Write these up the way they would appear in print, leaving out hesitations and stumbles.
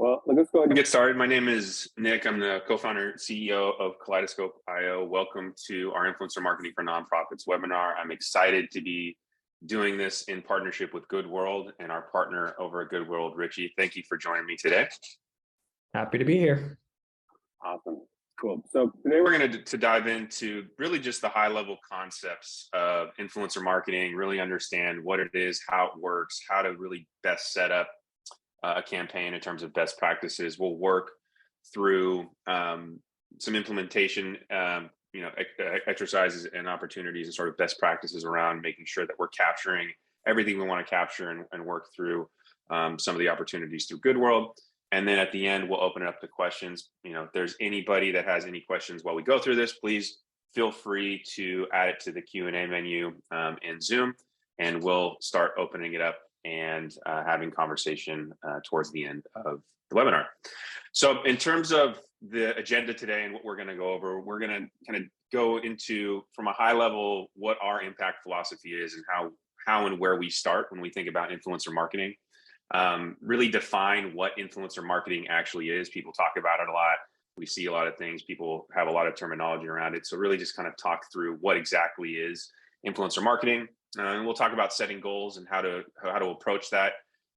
Well, let's go ahead and Get started. My name is Nick. I'm the co-founder CEO of Kaleidoscope.io. Welcome to our Influencer Marketing for Nonprofits webinar. I'm excited to be doing this in partnership with Goodworld and our partner over at Goodworld, Richie. Thank you for joining me today. Happy to be here. Awesome. Cool. So today We're going to dive into really just the high-level concepts of influencer marketing, really understand what it is, how it works, how to really best set up a campaign in terms of best practices. We'll work through some implementation, exercises and opportunities and sort of best practices around making sure that we're capturing everything we want to capture and work through some of the opportunities through Goodworld. And then at the end, we'll open it up to questions. If there's anybody that has any questions while we go through this, please feel free to add it to the Q&A menu in Zoom, and we'll start opening it up and having conversation towards the end of the webinar. So in terms of the agenda today and what we're going to go over, we're going to kind of go into, from a high level, what our impact philosophy is and how and where we start when we think about influencer marketing. Really define what influencer marketing actually is. People talk about it a lot. We see a lot of things. People have a lot of terminology around it. So really just kind of talk through what exactly is influencer marketing. And we'll talk about setting goals and how to approach that,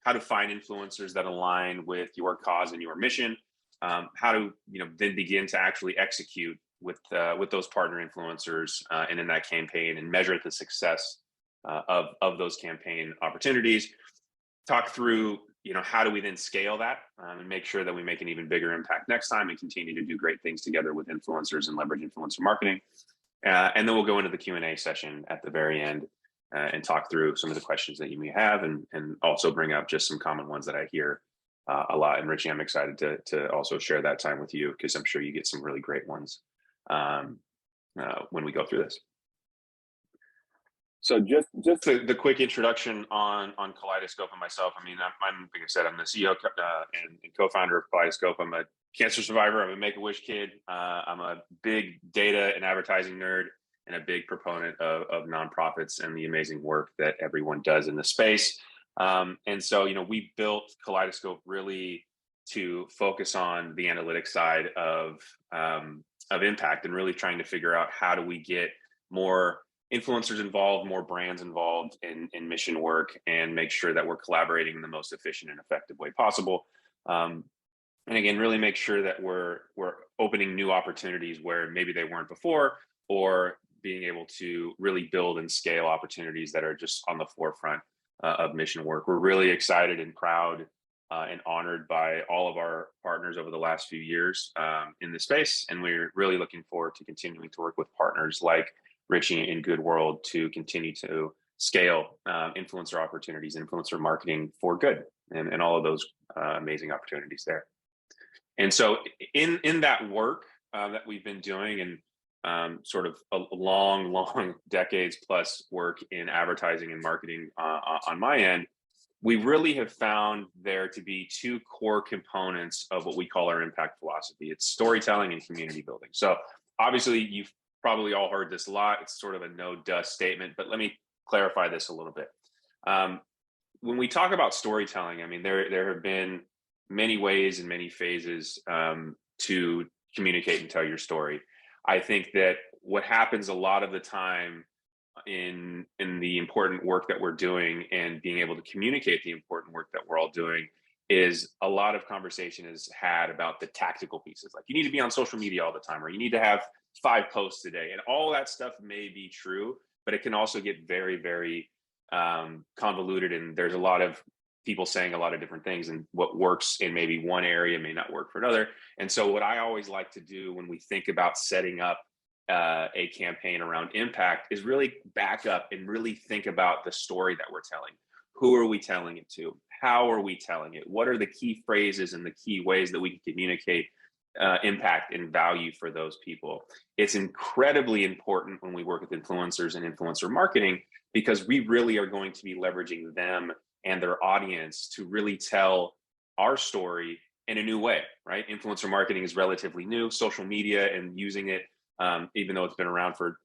how to find influencers that align with your cause and your mission, how to then begin to actually execute with those partner influencers and in that campaign and measure the success of those campaign opportunities. Talk through how do we then scale that and make sure that we make an even bigger impact next time and continue to do great things together with influencers and leverage influencer marketing. And then we'll go into the Q&A session at the very end and talk through some of the questions that you may have and also bring up just some common ones that I hear a lot. And Richie, I'm excited to also share that time with you because I'm sure you get some really great ones when we go through this. So just the quick introduction on Kaleidoscope and myself. I mean, I'm like I said, I'm the CEO and co-founder of Kaleidoscope. I'm a cancer survivor. I'm a Make-A-Wish kid. I'm a big data and advertising nerd and a big proponent of nonprofits and the amazing work that everyone does in the space. And so, we built Kaleidoscope really to focus on the analytics side of impact and really trying to figure out how do we get more influencers involved, more brands involved in mission work, and make sure that we're collaborating in the most efficient and effective way possible. And again, really make sure that we're opening new opportunities where maybe they weren't before, or being able to really build and scale opportunities that are just on the forefront of mission work. We're really excited and proud and honored by all of our partners over the last few years in the space. And we're really looking forward to continuing to work with partners like Richie and Goodworld to continue to scale influencer opportunities, influencer marketing for good, and all of those amazing opportunities there. And so in that work that we've been doing and sort of a long decades plus work in advertising and marketing on my end, we really have found there to be two core components of what we call our impact philosophy. It's storytelling and community building. So obviously you've probably all heard this a lot. It's sort of a no dust statement, but let me clarify this a little bit. When we talk about storytelling, I mean, there have been many ways and many phases to communicate and tell your story. I think that what happens a lot of the time in the important work that we're doing and being able to communicate the important work that we're all doing is a lot of conversation is had about the tactical pieces. Like you need to be on social media all the time, or you need to have 5 posts a day, and all that stuff may be true, but it can also get very, very convoluted. And there's a lot of people saying a lot of different things, and what works in maybe one area may not work for another. And so what I always like to do when we think about setting up a campaign around impact is really back up and really think about the story that we're telling. Who are we telling it to? How are we telling it? What are the key phrases and the key ways that we can communicate impact and value for those people? It's incredibly important when we work with influencers and influencer marketing, because we really are going to be leveraging them and their audience to really tell our story in a new way, right? Influencer marketing is relatively new. Social media and using it, even though it's been around for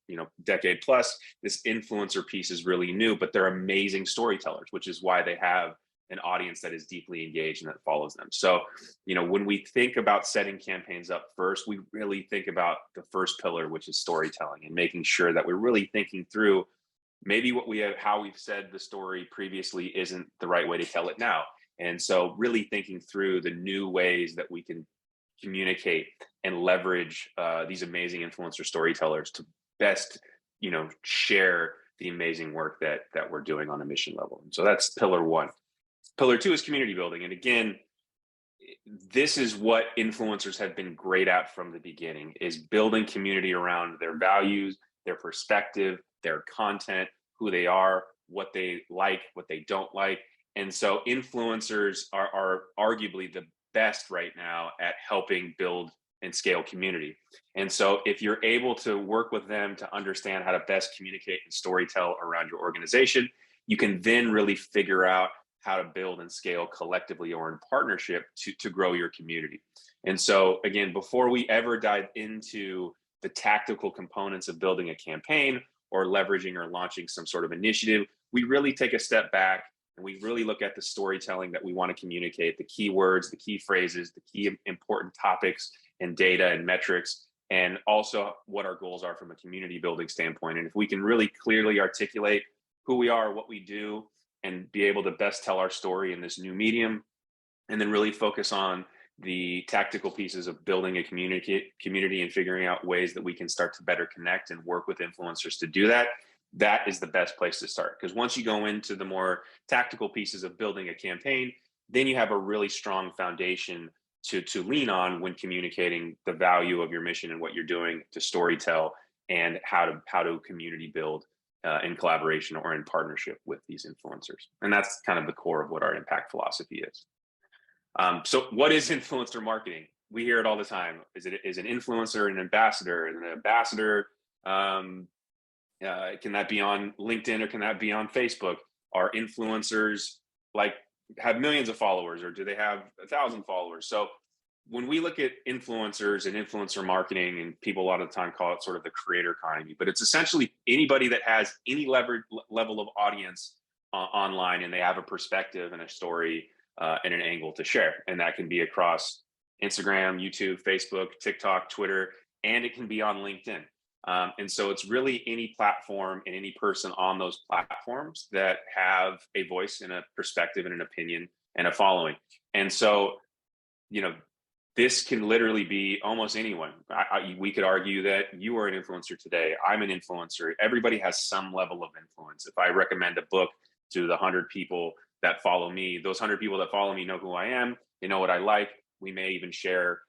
decade plus, this influencer piece is really new, but they're amazing storytellers, which is why they have an audience that is deeply engaged and that follows them. So, when we think about setting campaigns up first, we really think about the first pillar, which is storytelling, and making sure that we're really thinking through maybe how we've said the story previously isn't the right way to tell it now. And so really thinking through the new ways that we can communicate and leverage these amazing influencer storytellers to best, share the amazing work that we're doing on a mission level. And so that's pillar one. Pillar two is community building. And again, this is what influencers have been great at from the beginning, is building community around their values, their perspective, their content, who they are, what they like, what they don't like. And so influencers are arguably the best right now at helping build and scale community. And so if you're able to work with them to understand how to best communicate and storytell around your organization, you can then really figure out how to build and scale collectively or in partnership to grow your community. And so again, before we ever dive into the tactical components of building a campaign or leveraging or launching some sort of initiative, we really take a step back and we really look at the storytelling that we want to communicate, the key words, the key phrases, the key important topics and data and metrics, and also what our goals are from a community building standpoint. And if we can really clearly articulate who we are, what we do, and be able to best tell our story in this new medium, and then really focus on the tactical pieces of building a community and figuring out ways that we can start to better connect and work with influencers to do that, that is the best place to start. Because once you go into the more tactical pieces of building a campaign, then you have a really strong foundation to lean on when communicating the value of your mission and what you're doing, to storytell, and how to community build in collaboration or in partnership with these influencers. And that's kind of the core of what our impact philosophy is. So what is influencer marketing? We hear it all the time. Is an influencer an ambassador? Is an ambassador, can that be on LinkedIn or can that be on Facebook? Are influencers have millions of followers, or do they have 1,000 followers? So when we look at influencers and influencer marketing, and people a lot of the time call it sort of the creator economy, but it's essentially anybody that has any level of audience online, and they have a perspective and a story and an angle to share. And that can be across Instagram, YouTube, Facebook, TikTok, Twitter, and it can be on LinkedIn. And so it's really any platform and any person on those platforms that have a voice and a perspective and an opinion and a following. And so, this can literally be almost anyone. We could argue that you are an influencer today. I'm an influencer. Everybody has some level of influence. If I recommend a book to the 100 people that follow me, those 100 people that follow me know who I am. They know what I like. We may even share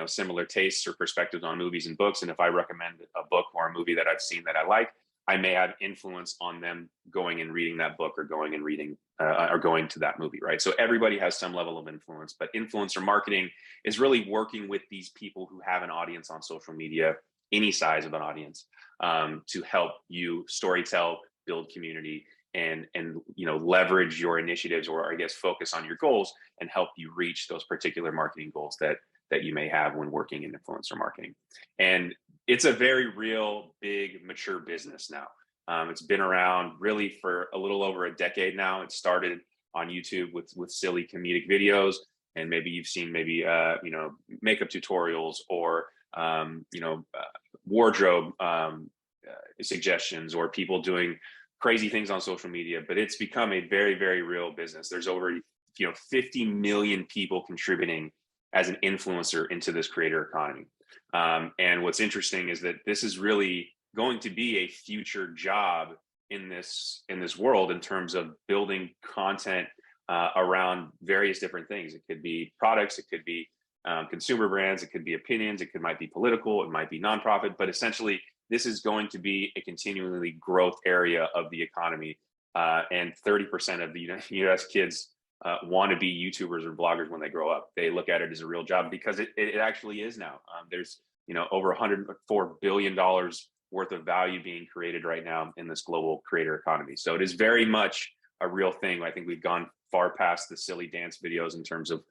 similar tastes or perspectives on movies and books. And if I recommend a book or a movie that I've seen that I like, I may have influence on them going and reading that book or going and reading or going to that movie, right? So everybody has some level of influence, but influencer marketing is really working with these people who have an audience on social media, any size of an audience, to help you storytell, build community, and leverage your initiatives, or I guess focus on your goals and help you reach those particular marketing goals that you may have when working in influencer marketing. And it's a very real, big, mature business now. It's been around really for a little over a decade now. It started on YouTube with silly comedic videos, and maybe you've seen makeup tutorials or wardrobe suggestions, or people doing crazy things on social media. But it's become a very, very real business. There's over 50 million people contributing as an influencer into this creator economy. And what's interesting is that this is really going to be a future job in this world in terms of building content around various different things. It could be products, it could be consumer brands, it could be opinions, it might be political, it might be nonprofit, but essentially this is going to be a continually growth area of the economy. And 30% of the US kids want to be YouTubers or bloggers when they grow up. They look at it as a real job because it actually is now. There's over $104 billion worth of value being created right now in this global creator economy. So it is very much a real thing. I think we've gone far past the silly dance videos in terms of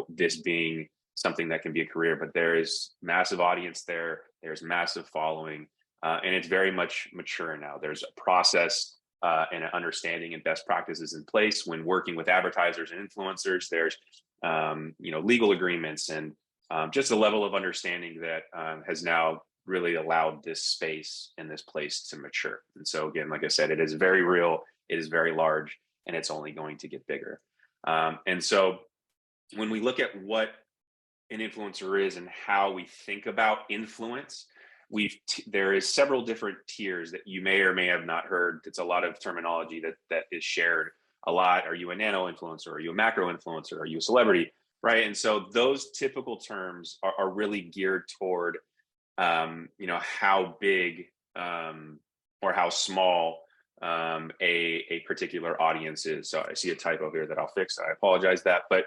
this being something that can be a career, but there is massive audience there. There's massive following, and it's very much mature now. There's a process and an understanding and best practices in place when working with advertisers and influencers. There's legal agreements and just a level of understanding that has now really allowed this space and this place to mature. And so again, like I said, it is very real, it is very large, and it's only going to get bigger. And so when we look at what an influencer is and how we think about influence, there is several different tiers that you may or may have not heard. It's a lot of terminology that is shared a lot. Are you a nano influencer? Are you a macro influencer? Are you a celebrity? Right. And so those typical terms are really geared toward how big or how small a particular audience is. So I see a typo here that I'll fix. I apologize that, but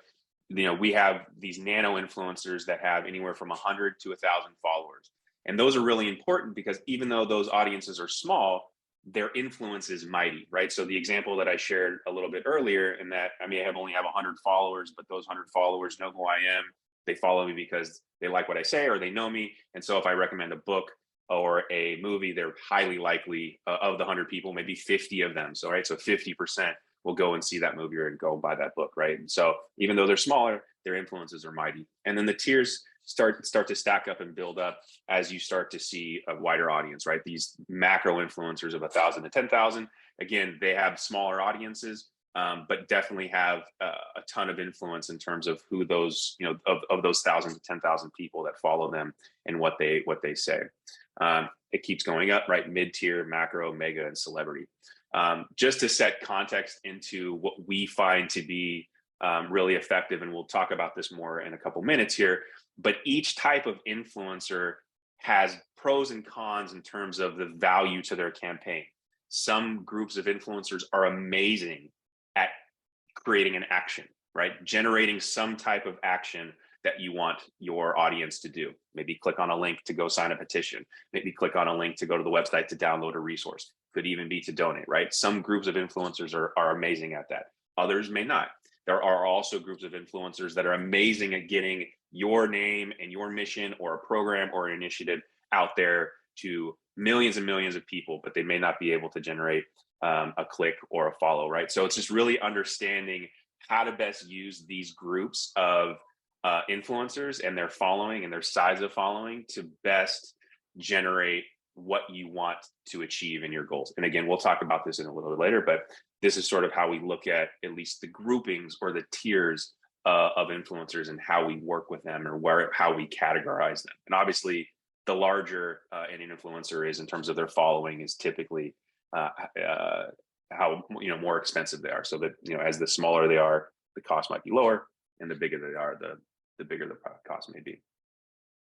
we have these nano influencers that have anywhere from 100 to 1,000 followers. And those are really important because even though those audiences are small, their influence is mighty, right? So the example that I shared a little bit earlier in that I may only have 100 followers, but those 100 followers know who I am. They follow me because they like what I say or they know me. And so if I recommend a book or a movie, they're highly likely of the 100 people, maybe 50 of them. So, right, so 50% will go and see that movie or go buy that book, right? And so even though they're smaller, their influences are mighty. And then the tiers start to stack up and build up as you start to see a wider audience, right? These macro influencers of 1,000 to 10,000, again, they have smaller audiences, but definitely have a ton of influence in terms of who those, of those 1,000 to 10,000 people that follow them and what they say. It keeps going up, right? Mid-tier, macro, mega, and celebrity. Just to set context into what we find to be really effective, and we'll talk about this more in a couple minutes here, but each type of influencer has pros and cons in terms of the value to their campaign. Some groups of influencers are amazing at creating an action, right? Generating some type of action that you want your audience to do. Maybe click on a link to go sign a petition. Maybe click on a link to go to the website to download a resource. Could even be to donate, right? Some groups of influencers are amazing at that. Others may not. There are also groups of influencers that are amazing at getting your name and your mission or a program or an initiative out there to millions and millions of people, but they may not be able to generate a click or a follow, right? So it's just really understanding how to best use these groups of influencers and their following and their size of following to best generate what you want to achieve in your goals. And again, we'll talk about this in a little bit later, but this is sort of how we look at least the groupings or the tiers of influencers and how we work with them or how we categorize them. And obviously, the larger an influencer is in terms of their following is typically how more expensive they are. So that as the smaller they are, the cost might be lower, and the bigger they are, the bigger the cost may be.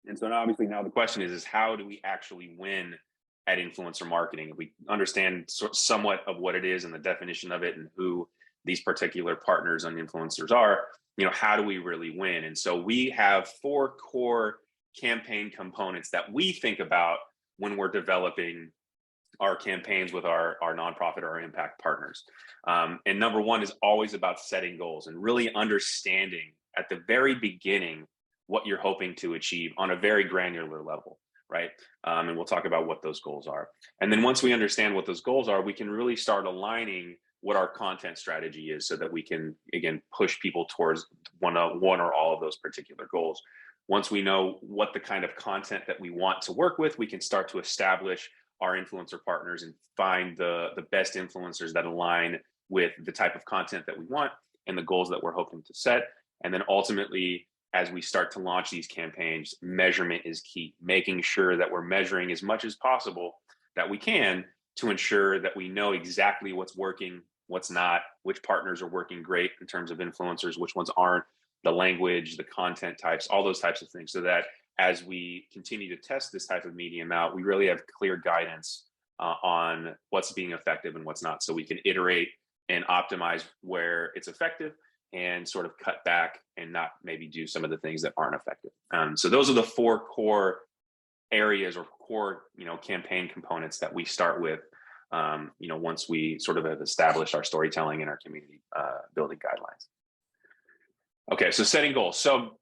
And so obviously now the question is how do we actually win at influencer marketing? If we understand somewhat of what it is and the definition of it and who these particular partners and influencers are, how do we really win? And so we have 4 core campaign components that we think about when we're developing our campaigns with our nonprofit or our impact partners. And number 1 is always about setting goals and really understanding at the very beginning what you're hoping to achieve on a very granular level, right? And we'll talk about what those goals are. And then once we understand what those goals are, we can really start aligning what our content strategy is so that we can, again, push people towards one or all of those particular goals. Once we know what the kind of content that we want to work with, we can start to establish our influencer partners and find the best influencers that align with the type of content that we want and the goals that we're hoping to set. And then ultimately, as we start to launch these campaigns, measurement is key, making sure that we're measuring as much as possible that we can to ensure that we know exactly what's working, what's not, which partners are working great in terms of influencers, which ones aren't, the language, the content types, all those types of things, so that as we continue to test this type of medium out, we really have clear guidance on what's being effective and what's not, so we can iterate and optimize where it's effective and sort of cut back and not maybe do some of the things that aren't effective. So those are the 4 core areas or core, campaign components that we start with, once we sort of have established our storytelling and our community building guidelines. Okay, so setting goals. So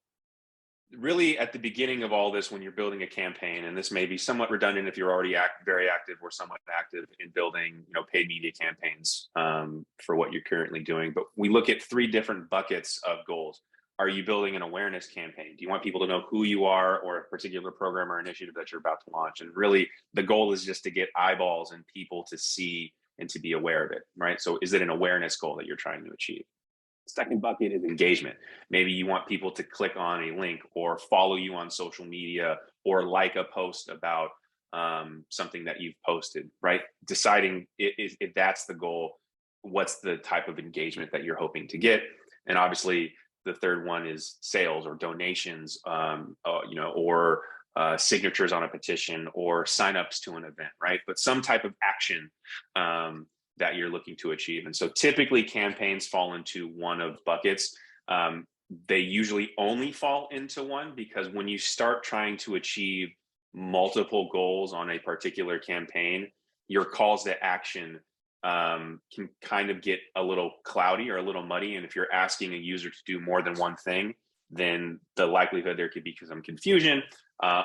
really at the beginning of all this, when you're building a campaign, and this may be somewhat redundant if you're already very active or somewhat active in building, paid media campaigns for what you're currently doing. But we look at 3 different buckets of goals. Are you building an awareness campaign? Do you want people to know who you are or a particular program or initiative that you're about to launch? And really, the goal is just to get eyeballs and people to see and to be aware of it, right? So is it an awareness goal that you're trying to achieve? Second bucket is engagement. Maybe you want people to click on a link or follow you on social media or like a post about something that you've posted, right? Deciding if that's the goal, what's the type of engagement that you're hoping to get. And obviously the third one is sales or donations, or signatures on a petition or signups to an event, right? But some type of action that you're looking to achieve. And so typically campaigns fall into one of buckets. They usually only fall into one because when you start trying to achieve multiple goals on a particular campaign, your calls to action can kind of get a little cloudy or a little muddy. And if you're asking a user to do more than one thing, then the likelihood there could be some confusion,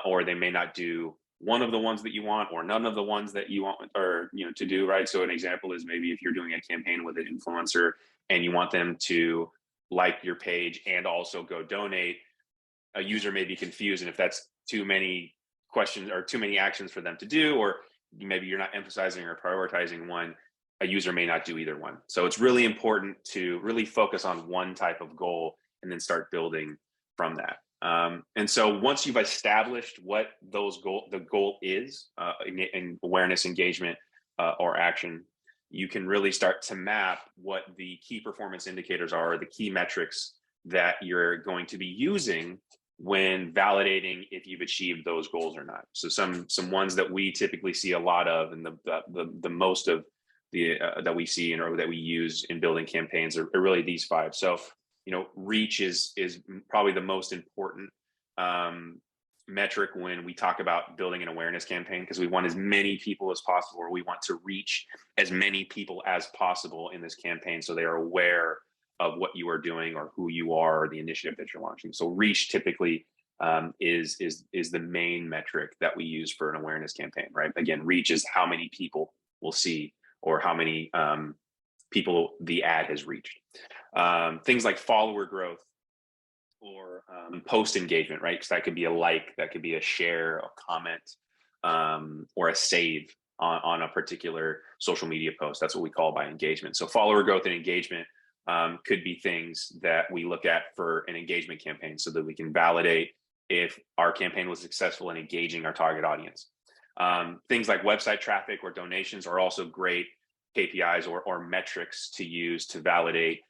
or they may not do one of the ones that you want or none of the ones that you want or to do, right? So an example is maybe if you're doing a campaign with an influencer and you want them to like your page and also go donate, a user may be confused. And if that's too many questions or too many actions for them to do, or maybe you're not emphasizing or prioritizing one, a user may not do either one. So it's really important to really focus on one type of goal and then start building from that. And so once you've established what the goal is in awareness, engagement, or action, you can really start to map what the key performance indicators are, or the key metrics that you're going to be using when validating if you've achieved those goals or not. So some ones that we typically see a lot of, and the most of the that we see or that we use in building campaigns are really these 5. So reach is probably the most important metric when we talk about building an awareness campaign, because we want as many people as possible, or we want to reach as many people as possible in this campaign so they are aware of what you are doing or who you are or the initiative that you're launching. So reach typically is the main metric that we use for an awareness campaign, right? Again, reach is how many people will see or how many people the ad has reached. Things like follower growth or post engagement, right? Because that could be a like, that could be a share, a comment, or a save on a particular social media post. That's what we call by engagement. So follower growth and engagement could be things that we look at for an engagement campaign so that we can validate if our campaign was successful in engaging our target audience. Things like website traffic or donations are also great KPIs or metrics to use to validate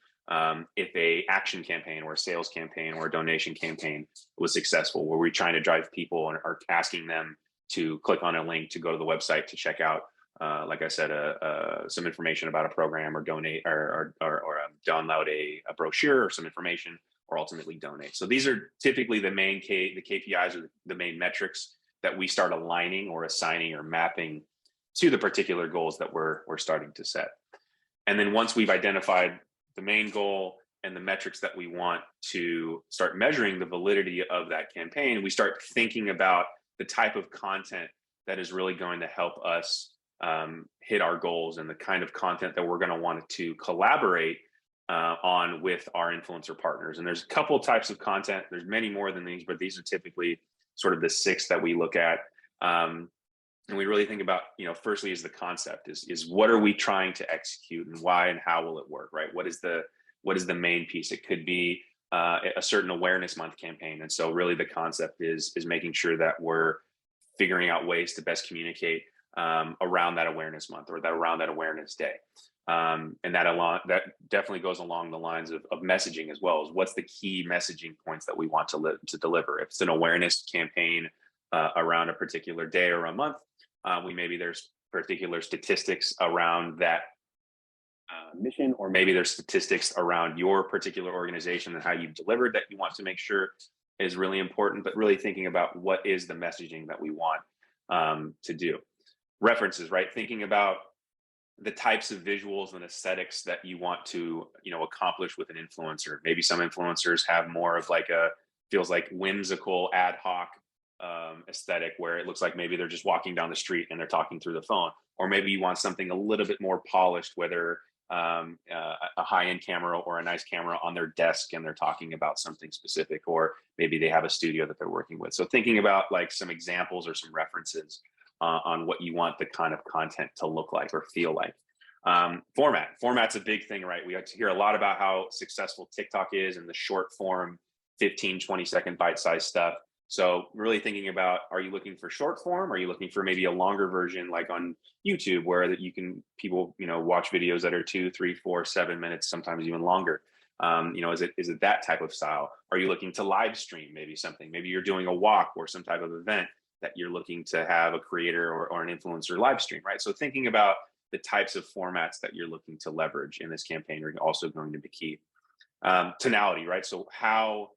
if a action campaign or a sales campaign or a donation campaign was successful, where we're trying to drive people and are asking them to click on a link to go to the website to check out, like I said, some information about a program or donate or download a brochure or some information or ultimately donate. So these are typically the KPIs or the main metrics that we start aligning or assigning or mapping to the particular goals that we're starting to set. And then once we've identified the main goal and the metrics that we want to start measuring the validity of that campaign, we start thinking about the type of content that is really going to help us hit our goals and the kind of content that we're going to want to collaborate on with our influencer partners. And there's a couple types of content. There's many more than these, but these are typically sort of the 6 that we look at. And we really think about, firstly is the concept is what are we trying to execute and why and how will it work, right? What is the main piece? It could be a certain awareness month campaign. And so really the concept is making sure that we're figuring out ways to best communicate around that awareness month or around that awareness day. And that definitely goes along the lines of messaging as well, as what's the key messaging points that we want to deliver. If it's an awareness campaign around a particular day or a month, maybe there's particular statistics around that mission, or maybe there's statistics around your particular organization and how you've delivered that you want to make sure is really important, but really thinking about what is the messaging that we want to do. References, right? Thinking about the types of visuals and aesthetics that you want to, accomplish with an influencer. Maybe some influencers have more of like a feels like whimsical ad hoc aesthetic where it looks like maybe they're just walking down the street and they're talking through the phone, or maybe you want something a little bit more polished, whether a high-end camera or a nice camera on their desk and they're talking about something specific, or maybe they have a studio that they're working with. So thinking about like some examples or some references on what you want the kind of content to look like or feel like. Format's a big thing, right? We have to hear a lot about how successful TikTok is and the short form 15-20 second bite-sized stuff. So really thinking about, are you looking for short form? Are you looking for maybe a longer version like on YouTube where that you can, people, watch videos that are 2, 3, 4, 7 minutes, sometimes even longer? Is it that type of style? Are you looking to live stream maybe something? Maybe you're doing a walk or some type of event that you're looking to have a creator or an influencer live stream, right? So thinking about the types of formats that you're looking to leverage in this campaign are also going to be key. Tonality, right? So how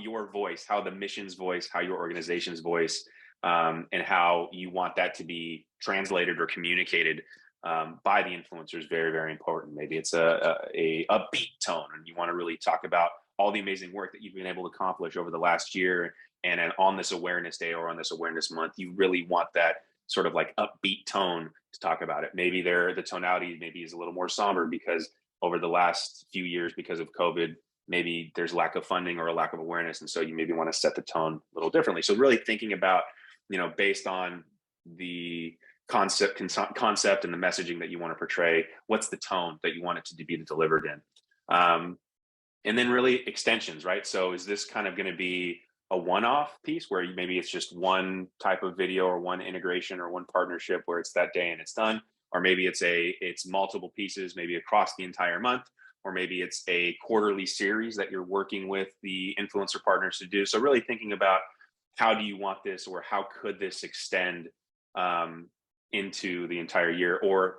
your voice, how the mission's voice, how your organization's voice, and how you want that to be translated or communicated by the influencer is very, very important. Maybe it's a upbeat tone, and you want to really talk about all the amazing work that you've been able to accomplish over the last year. And on this awareness day or on this awareness month, you really want that sort of like upbeat tone to talk about it. Maybe the tonality maybe is a little more somber because over the last few years, because of COVID, maybe there's lack of funding or a lack of awareness. And so you maybe want to set the tone a little differently. So really thinking about, based on the concept and the messaging that you want to portray, what's the tone that you want it to be delivered in? And then really extensions, right? So is this kind of going to be a one-off piece where maybe it's just one type of video or one integration or one partnership where it's that day and it's done? Or maybe it's multiple pieces, maybe across the entire month, or maybe it's a quarterly series that you're working with the influencer partners to do. So really thinking about how do you want this, or how could this extend into the entire year, or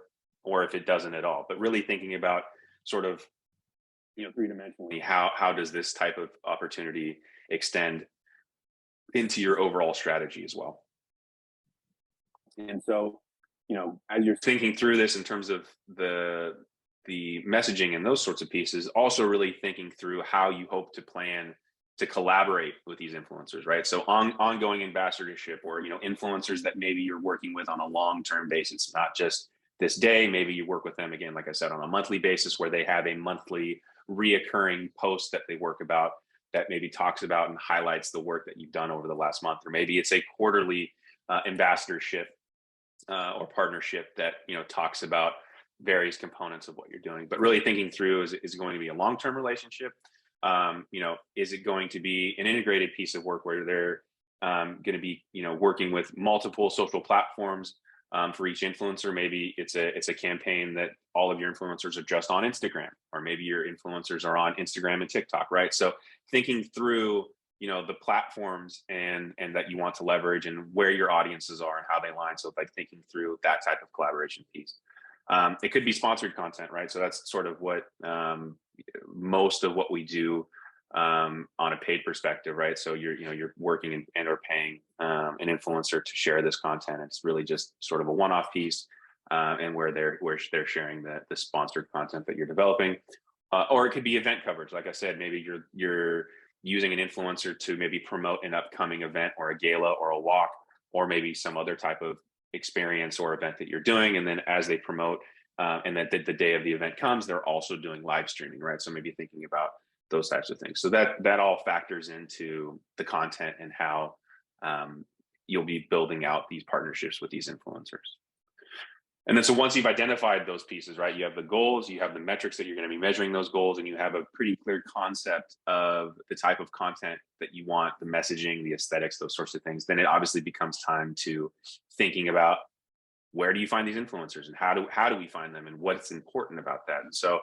if it doesn't at all. But really thinking about sort of, three-dimensionally, how does this type of opportunity extend into your overall strategy as well? And so, as you're thinking through this in terms of the messaging and those sorts of pieces, also really thinking through how you hope to plan to collaborate with these influencers, right? So ongoing ambassadorship, or influencers that maybe you're working with on a long-term basis, not just this day. Maybe you work with them again, like I said, on a monthly basis, where they have a monthly reoccurring post that they work about that maybe talks about and highlights the work that you've done over the last month. Or maybe it's a quarterly ambassadorship or partnership that talks about various components of what you're doing. But really thinking through, is it going to be a long-term relationship? Is it going to be an integrated piece of work where they're going to be working with multiple social platforms for each influencer? Maybe it's a campaign that all of your influencers are just on Instagram, or maybe your influencers are on Instagram and TikTok, right? So thinking through the platforms and that you want to leverage, and where your audiences are and how they line. So like thinking through that type of collaboration piece. It could be sponsored content, right? So that's sort of what most of what we do on a paid perspective, right? So you're working and or paying an influencer to share this content. It's really just sort of a one-off piece, and where they're sharing the sponsored content that you're developing, or it could be event coverage. Like I said, maybe you're using an influencer to maybe promote an upcoming event or a gala or a walk, or maybe some other type of experience or event that you're doing. And then as they promote and then the day of the event comes, they're also doing live streaming, right? So maybe thinking about those types of things. So that all factors into the content and how you'll be building out these partnerships with these influencers. And then so once you've identified those pieces, right, you have the goals, you have the metrics that you're going to be measuring those goals, and you have a pretty clear concept of the type of content that you want, the messaging, the aesthetics, those sorts of things, then it obviously becomes time to thinking about, where do you find these influencers, and how do we find them, and what's important about that? And so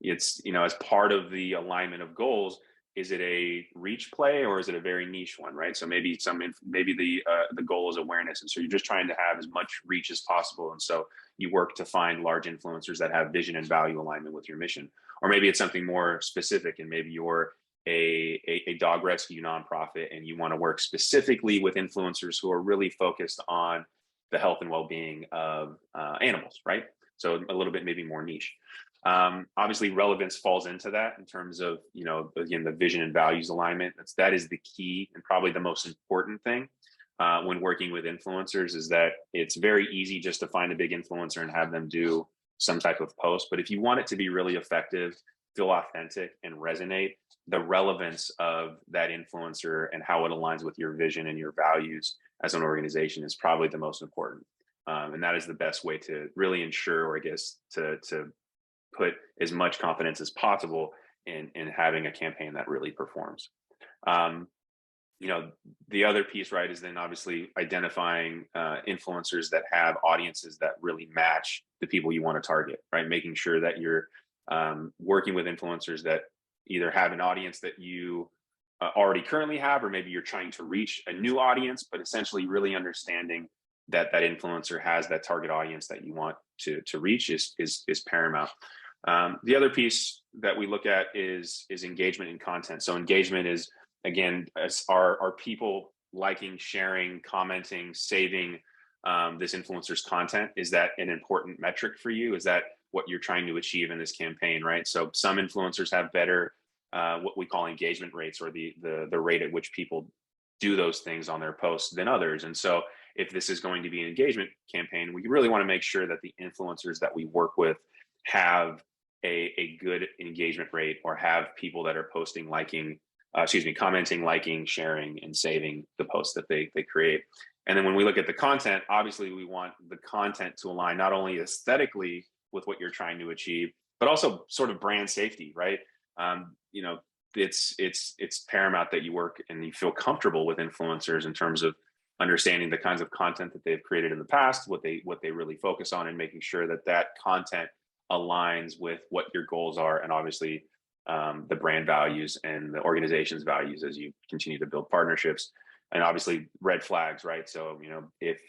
it's, as part of the alignment of goals, is it a reach play, or is it a very niche one, right? So maybe the goal is awareness, and so you're just trying to have as much reach as possible, and so you work to find large influencers that have vision and value alignment with your mission. Or maybe it's something more specific, and maybe you're a dog rescue nonprofit, and you want to work specifically with influencers who are really focused on the health and well-being of animals, right? So a little bit maybe more niche. Obviously, relevance falls into that in terms of, again, the vision and values alignment. That is the key and probably the most important thing when working with influencers, is that it's very easy just to find a big influencer and have them do some type of post. But if you want it to be really effective, feel authentic, and resonate, the relevance of that influencer and how it aligns with your vision and your values as an organization is probably the most important. And that is the best way to really ensure, or I guess to put as much confidence as possible in having a campaign that really performs. The other piece, right, is then obviously identifying influencers that have audiences that really match the people you want to target, right? Making sure that you're working with influencers that either have an audience that you already currently have, or maybe you're trying to reach a new audience, but essentially really understanding that that influencer has that target audience that you want to reach is paramount. The other piece that we look at is engagement and content. So engagement is, again, are people liking, sharing, commenting, saving this influencer's content? Is that an important metric for you? Is that what you're trying to achieve in this campaign, right? So some influencers have better what we call engagement rates, or the rate at which people do those things on their posts than others. And so if this is going to be an engagement campaign, we really want to make sure that the influencers that we work with have a good engagement rate, or have people that are posting, commenting, liking, sharing, and saving the posts that they create. And then when we look at the content, obviously we want the content to align not only aesthetically with what you're trying to achieve, but also sort of brand safety, right? It's paramount that you work and you feel comfortable with influencers in terms of understanding the kinds of content that they've created in the past, what they really focus on, and making sure that that content aligns with what your goals are, and obviously the brand values and the organization's values as you continue to build partnerships. And obviously red flags, right? So, if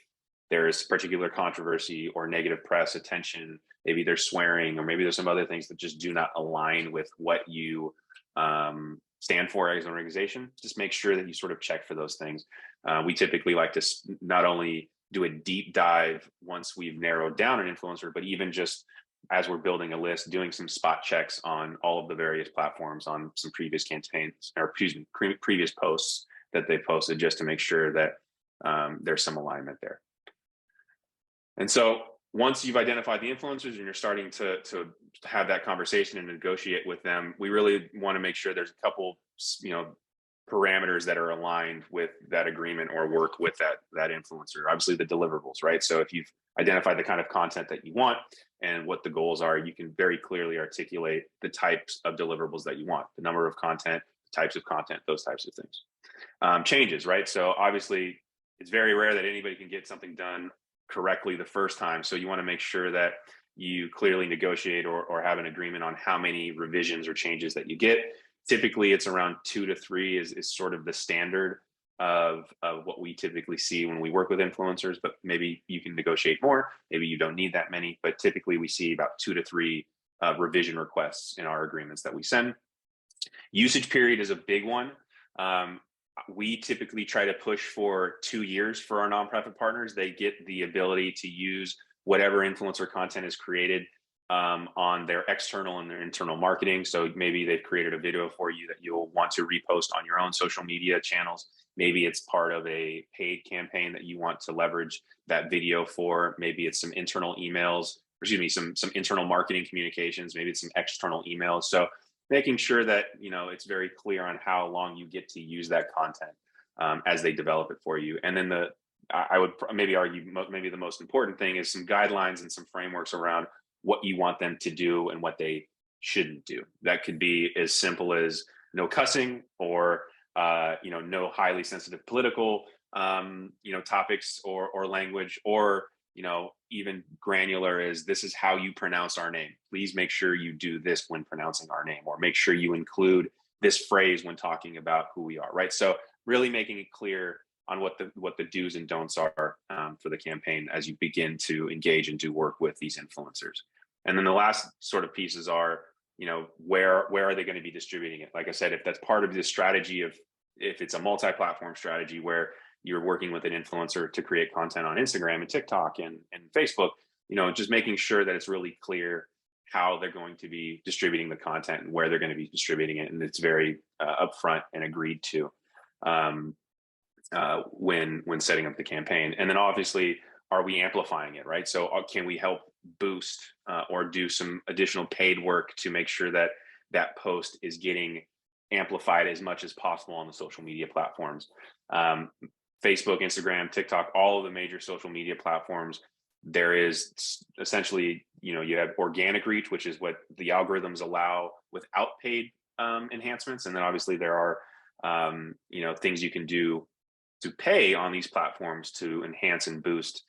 there's particular controversy or negative press attention, maybe there's swearing, or maybe there's some other things that just do not align with what you stand for as an organization, just make sure that you sort of check for those things. We typically like to not only do a deep dive once we've narrowed down an influencer, but even just as we're building a list, doing some spot checks on all of the various platforms on some previous campaigns, or previous posts that they posted, just to make sure that there's some alignment there. And so once you've identified the influencers and you're starting to have that conversation and negotiate with them, we really want to make sure there's a couple, parameters that are aligned with that agreement or work with that influencer. Obviously the deliverables, right? So if you've identified the kind of content that you want and what the goals are, you can very clearly articulate the types of deliverables that you want, the number of content, the types of content, those types of things. Changes, right? So obviously it's very rare that anybody can get something done correctly the first time. So you want to make sure that you clearly negotiate or have an agreement on how many revisions or changes that you get. Typically it's around 2 to 3 is sort of the standard of what we typically see when we work with influencers, but maybe you can negotiate more, maybe you don't need that many, but typically we see about 2 to 3 revision requests in our agreements that we send. Usage period is a big one. We typically try to push for 2 years for our nonprofit partners. They get the ability to use whatever influencer content is created on their external and their internal marketing. So maybe they've created a video for you that you'll want to repost on your own social media channels. Maybe it's part of a paid campaign that you want to leverage that video for. Maybe it's some internal emails, some internal marketing communications. Maybe it's some external emails. So making sure that, it's very clear on how long you get to use that content as they develop it for you. And then I would maybe argue maybe the most important thing is some guidelines and some frameworks around what you want them to do and what they shouldn't do. That could be as simple as no cussing, or no highly sensitive political topics or language, or even granular as this is how you pronounce our name. Please make sure you do this when pronouncing our name, or make sure you include this phrase when talking about who we are, right? So really making it clear on what the do's and don'ts are for the campaign as you begin to engage and do work with these influencers. And then the last sort of pieces are, where are they going to be distributing it? Like I said, if that's part of the strategy if it's a multi-platform strategy where you're working with an influencer to create content on Instagram and TikTok and Facebook, just making sure that it's really clear how they're going to be distributing the content and where they're going to be distributing it. And it's very upfront and agreed to when setting up the campaign. And then obviously, are we amplifying it, right? So can we help boost or do some additional paid work to make sure that that post is getting amplified as much as possible on the social media platforms? Facebook, Instagram, TikTok, all of the major social media platforms, there is essentially, you have organic reach, which is what the algorithms allow without paid enhancements. And then obviously there are, things you can do to pay on these platforms to enhance and boost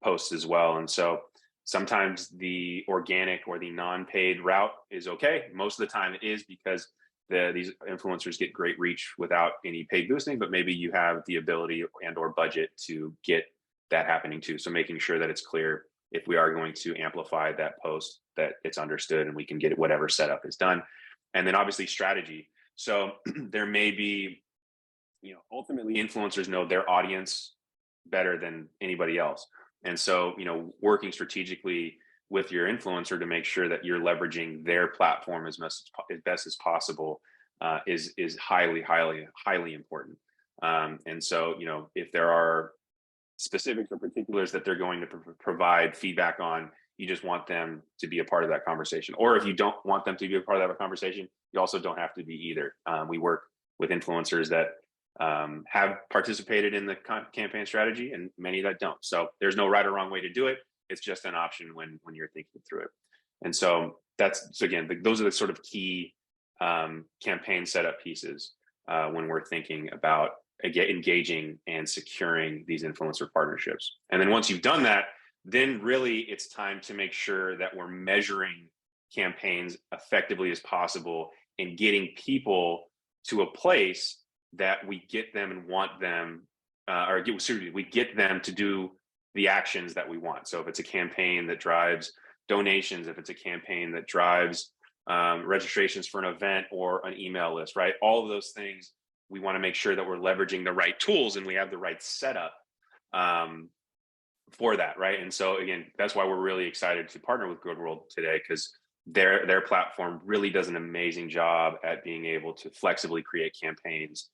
posts as well. And so sometimes the organic or the non-paid route is okay. Most of the time it is, because these influencers get great reach without any paid boosting, but maybe you have the ability and or budget to get that happening too. So making sure that it's clear, if we are going to amplify that post, that it's understood and we can get it, whatever setup is done. And then obviously strategy. So there may be, ultimately influencers know their audience better than anybody else. And so, working strategically with your influencer to make sure that you're leveraging their platform as best as possible is highly, highly, highly important. And so, if there are specifics or particulars that they're going to provide feedback on, you just want them to be a part of that conversation. Or if you don't want them to be a part of that conversation, you also don't have to be either. We work with influencers that have participated in the campaign strategy and many that don't. So there's no right or wrong way to do it. It's just an option when you're thinking through it. And so again, those are the sort of key campaign setup pieces when we're thinking about engaging and securing these influencer partnerships. And then once you've done that, then really it's time to make sure that we're measuring campaigns effectively as possible and getting people to a place that we get them and want them, we get them to do the actions that we want. So if it's a campaign that drives donations, if it's a campaign that drives registrations for an event or an email list, right? All of those things, we want to make sure that we're leveraging the right tools and we have the right setup for that, right? And so again, that's why we're really excited to partner with Goodworld today, because their platform really does an amazing job at being able to flexibly create campaigns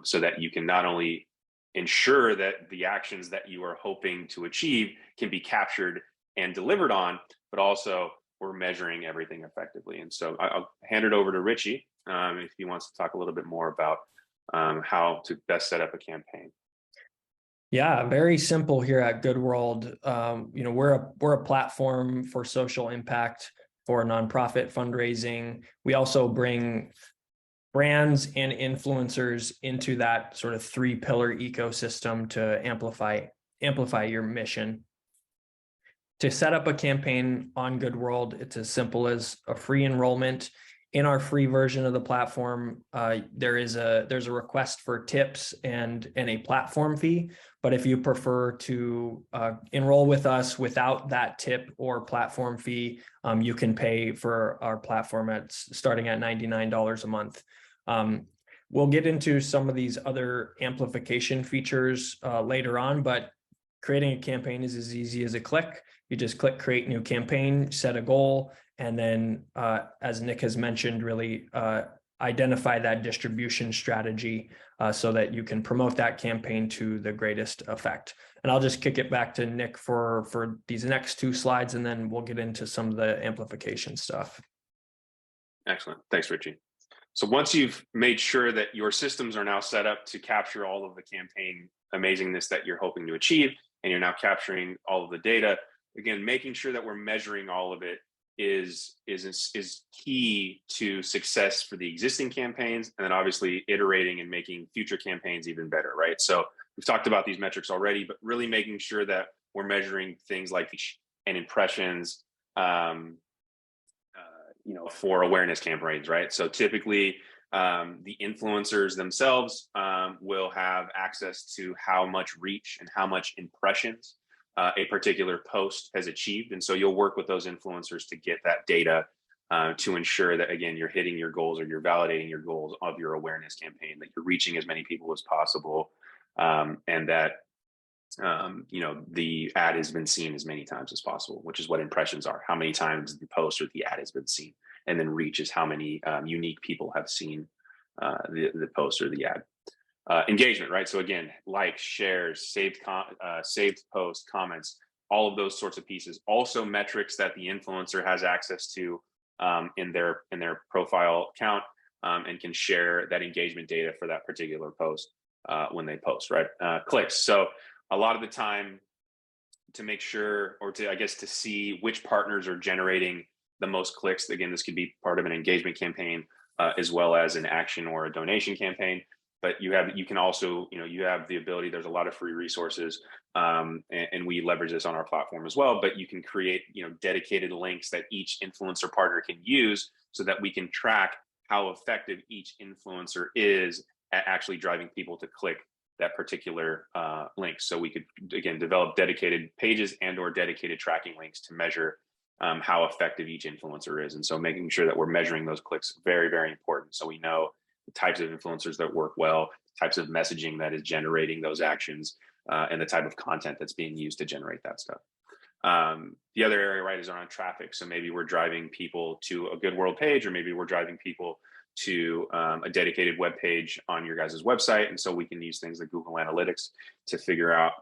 so that you can not only ensure that the actions that you are hoping to achieve can be captured and delivered on, but also we're measuring everything effectively. And so I'll hand it over to Richie if he wants to talk a little bit more about how to best set up a campaign. Yeah, very simple here at Goodworld. We're a platform for social impact for nonprofit fundraising. We also bring brands and influencers into that sort of 3-pillar ecosystem to amplify your mission. To set up a campaign on Goodworld, it's as simple as a free enrollment. In our free version of the platform, there's a request for tips and a platform fee. But if you prefer to enroll with us without that tip or platform fee, you can pay for our platform starting at $99 a month. We'll get into some of these other amplification features later on, but creating a campaign is as easy as a click. You just click create new campaign, set a goal, and then as Nick has mentioned, really identify that distribution strategy so that you can promote that campaign to the greatest effect. And I'll just kick it back to Nick for these next 2 slides, and then we'll get into some of the amplification stuff. Excellent. Thanks, Richie. So once you've made sure that your systems are now set up to capture all of the campaign amazingness that you're hoping to achieve, and you're now capturing all of the data, again, making sure that we're measuring all of it is key to success for the existing campaigns, and then obviously iterating and making future campaigns even better, right? So we've talked about these metrics already, but really making sure that we're measuring things like and impressions, for awareness campaigns, right? So typically, the influencers themselves will have access to how much reach and how much impressions a particular post has achieved. And so you'll work with those influencers to get that data to ensure that, again, you're hitting your goals or you're validating your goals of your awareness campaign, that you're reaching as many people as possible, and that the ad has been seen as many times as possible, which is what impressions are. How many times the post or the ad has been seen, and then reach is how many unique people have seen the post or the ad. Engagement, right? So again, likes, shares, saved posts, comments, all of those sorts of pieces. Also metrics that the influencer has access to in their profile account, and can share that engagement data for that particular post when they post, right? Clicks. So a lot of the time, to make sure, or to, I guess, to see which partners are generating the most clicks. Again, this could be part of an engagement campaign as well as an action or a donation campaign. But you can also, you have the ability, there's a lot of free resources, and we leverage this on our platform as well, but you can create, dedicated links that each influencer partner can use so that we can track how effective each influencer is at actually driving people to click that particular link. So we could, again, develop dedicated pages and or dedicated tracking links to measure how effective each influencer is. And so making sure that we're measuring those clicks, very, very important. So we know the types of influencers that work well, types of messaging that is generating those actions, and the type of content that's being used to generate that stuff. The other area, right, is around traffic. So maybe we're driving people to a Goodworld page, or maybe we're driving people to a dedicated web page on your guys' website. And so we can use things like Google Analytics to figure out,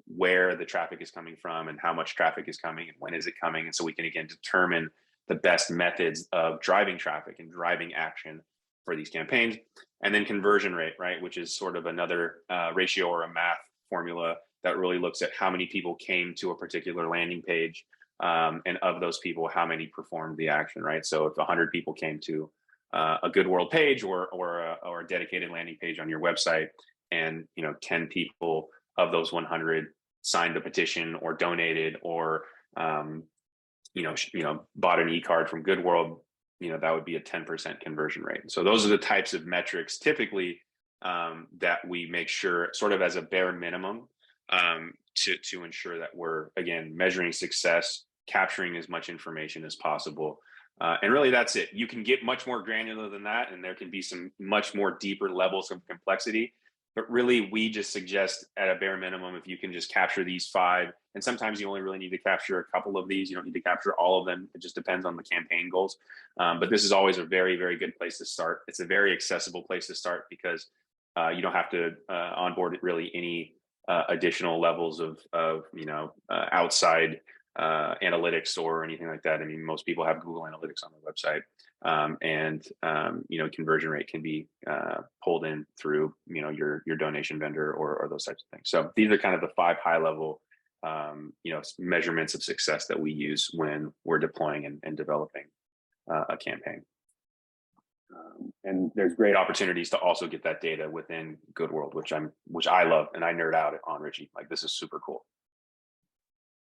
where the traffic is coming from and how much traffic is coming and when is it coming. And so we can, again, determine the best methods of driving traffic and driving action for these campaigns. And then conversion rate, right, which is sort of another ratio or a math formula that really looks at how many people came to a particular landing page, and of those people, how many performed the action, right? So if 100 people came to a Goodworld page or a dedicated landing page on your website, and 10 people of those 100 signed the petition or donated or bought an e-card from Goodworld, that would be a 10% conversion rate. So those are the types of metrics typically that we make sure, sort of as a bare minimum, to ensure that we're, again, measuring success, capturing as much information as possible. And really, that's it. You can get much more granular than that, and there can be some much more deeper levels of complexity. But really, we just suggest at a bare minimum, if you can just capture these 5, and sometimes you only really need to capture a couple of these. You don't need to capture all of them. It just depends on the campaign goals. But this is always a very, very good place to start. It's a very accessible place to start because you don't have to onboard really any additional levels of outside analytics or anything like that. I mean, most people have Google Analytics on their website, and conversion rate can be pulled in through your donation vendor or those types of things. So these are kind of the 5 high level measurements of success that we use when we're deploying and developing a campaign. And there's great opportunities to also get that data within Goodworld, which I love and I nerd out on, Richie. Like, this is super cool.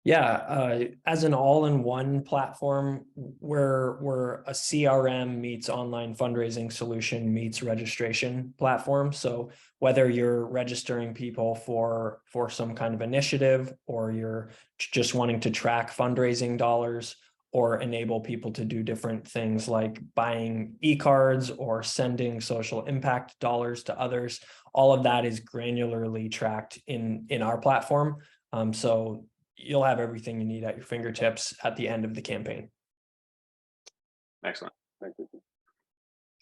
Yeah, as an all-in-one platform, we're a CRM meets online fundraising solution meets registration platform. So whether you're registering people for some kind of initiative, or you're just wanting to track fundraising dollars, or enable people to do different things like buying e-cards or sending social impact dollars to others, all of that is granularly tracked in our platform. So you'll have everything you need at your fingertips at the end of the campaign. Excellent. Thank you.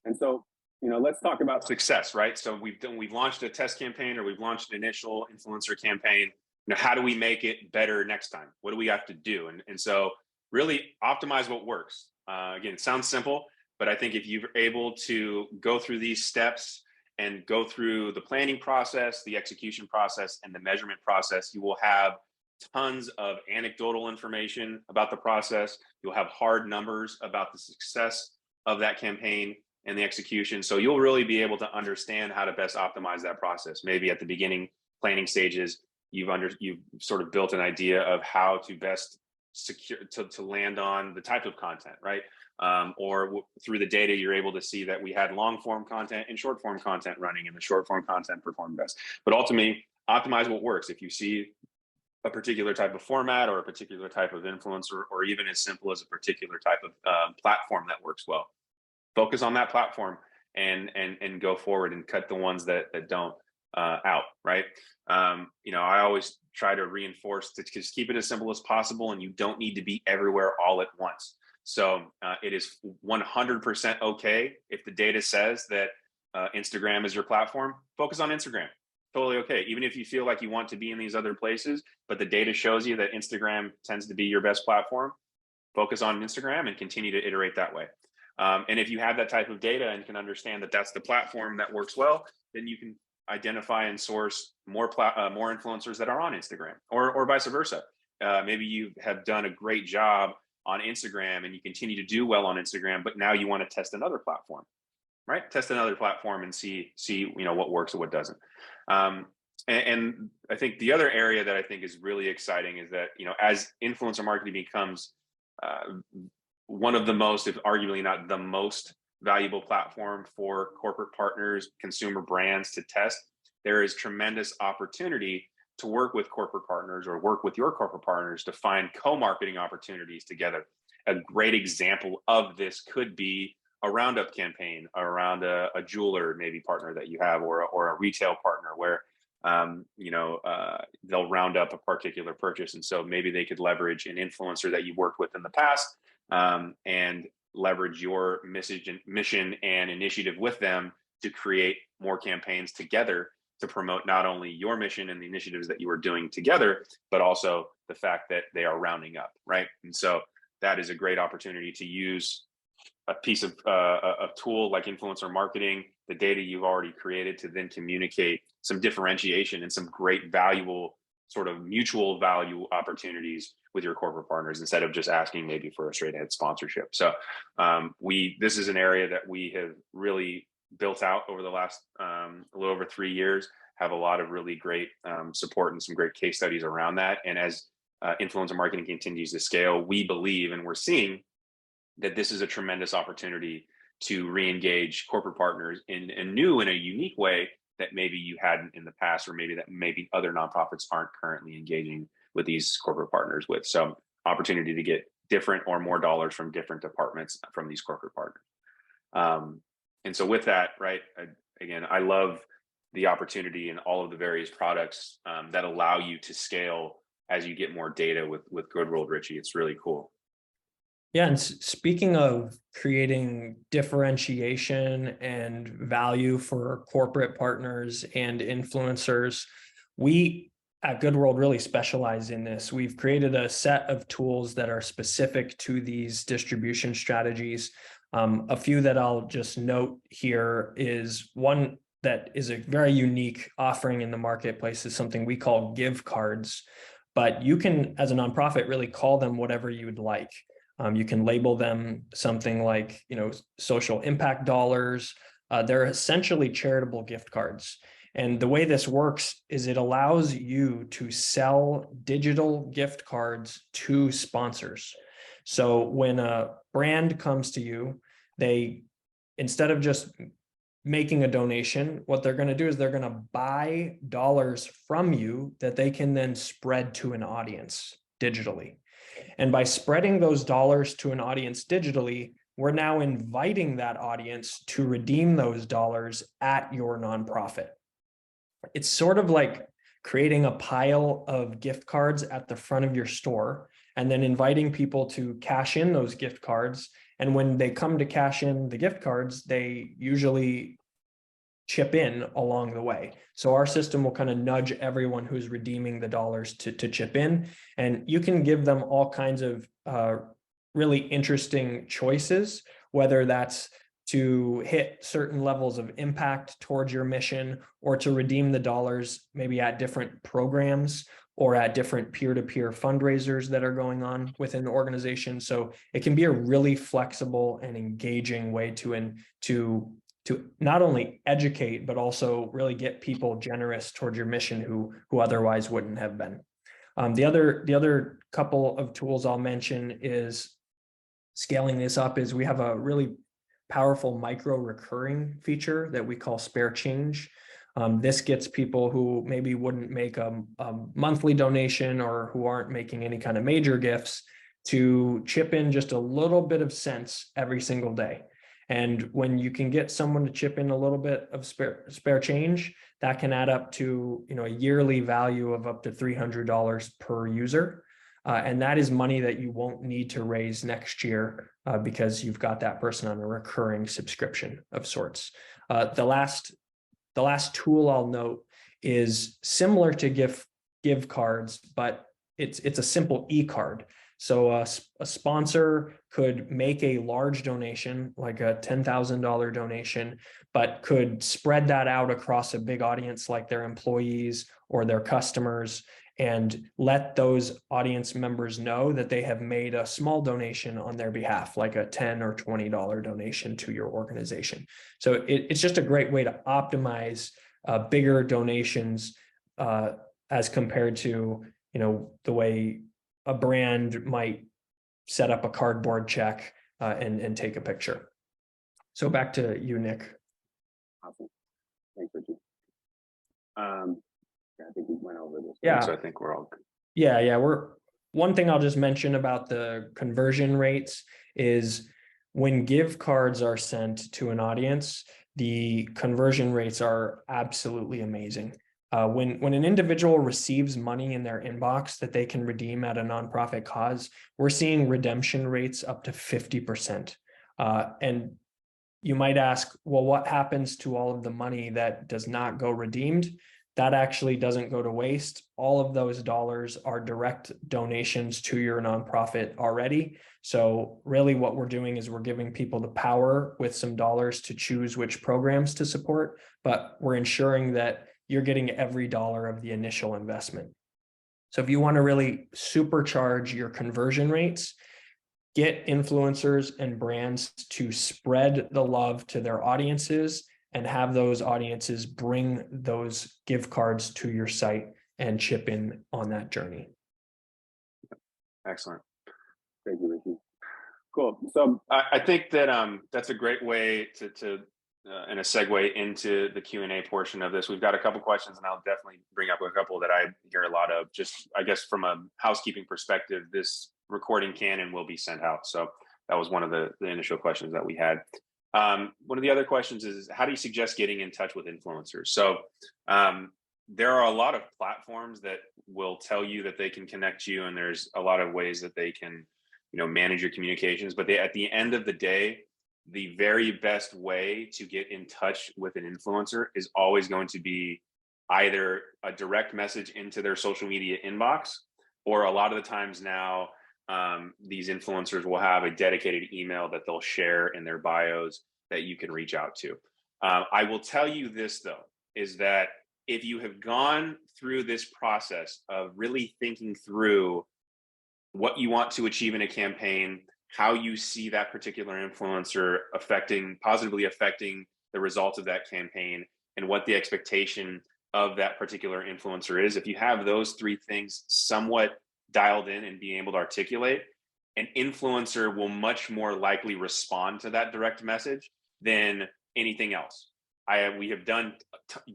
And so, let's talk about success, right? So we've launched a test campaign, or we've launched an initial influencer campaign. How do we make it better next time? What do we have to do? And so really optimize what works. Again, it sounds simple, but I think if you're able to go through these steps and go through the planning process, the execution process, and the measurement process, you will have tons of anecdotal information about the process. You'll have hard numbers about the success of that campaign and the execution. So you'll really be able to understand how to best optimize that process. Maybe at the beginning planning stages, you've sort of built an idea of how to best secure to land on the type of content, right? Or through the data, you're able to see that we had long form content and short form content running, and the short form content performed best. But ultimately, optimize what works. If you see a particular type of format or a particular type of influencer, or even as simple as a particular type of platform that works well, focus on that platform and go forward and cut the ones that don't. out, right? I always try to reinforce to just keep it as simple as possible, and you don't need to be everywhere all at once. So it is 100% okay if the data says that Instagram is your platform. Focus on Instagram. Totally okay. Even if you feel like you want to be in these other places, but the data shows you that Instagram tends to be your best platform, focus on Instagram and continue to iterate that way. And if you have that type of data and can understand that that's the platform that works well, then you can identify and source more influencers that are on Instagram, or vice versa. Maybe you have done a great job on Instagram and you continue to do well on Instagram, but now you want to test another platform, right? Test another platform and see what works and what doesn't. And I think the other area that I think is really exciting is that, as influencer marketing becomes one of the most, if arguably not the most valuable platform for corporate partners, consumer brands to test, there is tremendous opportunity to work with corporate partners or work with your corporate partners to find co-marketing opportunities together. A great example of this could be a roundup campaign around a jeweler maybe partner that you have, or a retail partner where they'll round up a particular purchase, and so maybe they could leverage an influencer that you worked with in the past and leverage your mission and initiative with them to create more campaigns together to promote not only your mission and the initiatives that you are doing together, but also the fact that they are rounding up, right? And so that is a great opportunity to use a piece of a tool like influencer marketing, the data you've already created, to then communicate some differentiation and some great valuable sort of mutual value opportunities with your corporate partners, instead of just asking maybe for a straight ahead sponsorship. So this is an area that we have really built out over the last a little over 3 years, have a lot of really great support and some great case studies around that. And as influencer marketing continues to scale, we believe, and we're seeing, that this is a tremendous opportunity to re-engage corporate partners in a new and a unique way that maybe you hadn't in the past, or maybe other nonprofits aren't currently engaging with these corporate partners with. So opportunity to get different or more dollars from different departments from these corporate partners. And so with that, right, again, I love the opportunity and all of the various products that allow you to scale as you get more data with Goodworld, Richie. It's really cool. Yeah, and speaking of creating differentiation and value for corporate partners and influencers, we at Goodworld really specialize in this. We've created a set of tools that are specific to these distribution strategies. A few that I'll just note here is one that is a very unique offering in the marketplace is something we call gift cards, but you can, as a nonprofit, really call them whatever you would like. You can label them something like, social impact dollars. They're essentially charitable gift cards. And the way this works is it allows you to sell digital gift cards to sponsors. So when a brand comes to you, they, instead of just making a donation, what they're going to do is they're going to buy dollars from you that they can then spread to an audience digitally. And by spreading those dollars to an audience digitally, we're now inviting that audience to redeem those dollars at your nonprofit. It's sort of like creating a pile of gift cards at the front of your store and then inviting people to cash in those gift cards. And when they come to cash in the gift cards, they usually chip in along the way. So our system will kind of nudge everyone who's redeeming the dollars to chip in, and you can give them all kinds of really interesting choices, whether that's to hit certain levels of impact towards your mission, or to redeem the dollars maybe at different programs or at different peer-to-peer fundraisers that are going on within the organization. So it can be a really flexible and engaging way to not only educate, but also really get people generous towards your mission who otherwise wouldn't have been. The other couple of tools I'll mention is scaling this up is we have a really powerful micro recurring feature that we call spare change. This gets people who maybe wouldn't make a monthly donation or who aren't making any kind of major gifts to chip in just a little bit of cents every single day. And when you can get someone to chip in a little bit of spare change, that can add up to, you know, a yearly value of up to $300 per user. And that is money that you won't need to raise next year because you've got that person on a recurring subscription of sorts. The last tool I'll note is similar to give cards, but it's a simple e-card. So a sponsor could make a large donation, like a $10,000 donation, but could spread that out across a big audience like their employees or their customers, and let those audience members know that they have made a small donation on their behalf, like a $10 or $20 donation to your organization. So it's just a great way to optimize bigger donations as compared to, you know, the way a brand might set up a cardboard check and take a picture. So back to you, Nick. Awesome. Thanks, Richie. I think we went over this. Yeah. So I think we're all good. Yeah. One thing I'll just mention about the conversion rates is when gift cards are sent to an audience, the conversion rates are absolutely amazing. When an individual receives money in their inbox that they can redeem at a nonprofit cause, we're seeing redemption rates up to 50%. And you might ask, well, what happens to all of the money that does not go redeemed? That actually doesn't go to waste. All of those dollars are direct donations to your nonprofit already. So really what we're doing is we're giving people the power with some dollars to choose which programs to support, but we're ensuring that you're getting every dollar of the initial investment. So if you want to really supercharge your conversion rates, get influencers and brands to spread the love to their audiences and have those audiences bring those gift cards to your site and chip in on that journey. Excellent. Thank you, Richie. Cool. So I think that that's a great way to and a segue into the Q&A portion of this. We've got a couple questions, and I'll definitely bring up a couple that I hear a lot of. Just, I guess, from a housekeeping perspective, this recording can and will be sent out. So that was one of the initial questions that we had. One of the other questions is, how do you suggest getting in touch with influencers? So there are a lot of platforms that will tell you that they can connect you, and there's a lot of ways that they can, you know, manage your communications. But at the end of the day, the very best way to get in touch with an influencer is always going to be either a direct message into their social media inbox, or a lot of the times now, these influencers will have a dedicated email that they'll share in their bios that you can reach out to. I will tell you this, though, is that if you have gone through this process of really thinking through what you want to achieve in a campaign, how you see that particular influencer positively affecting the results of that campaign, and what the expectation of that particular influencer is, if you have those three things somewhat dialed in and being able to articulate, an influencer will much more likely respond to that direct message than anything else. We have done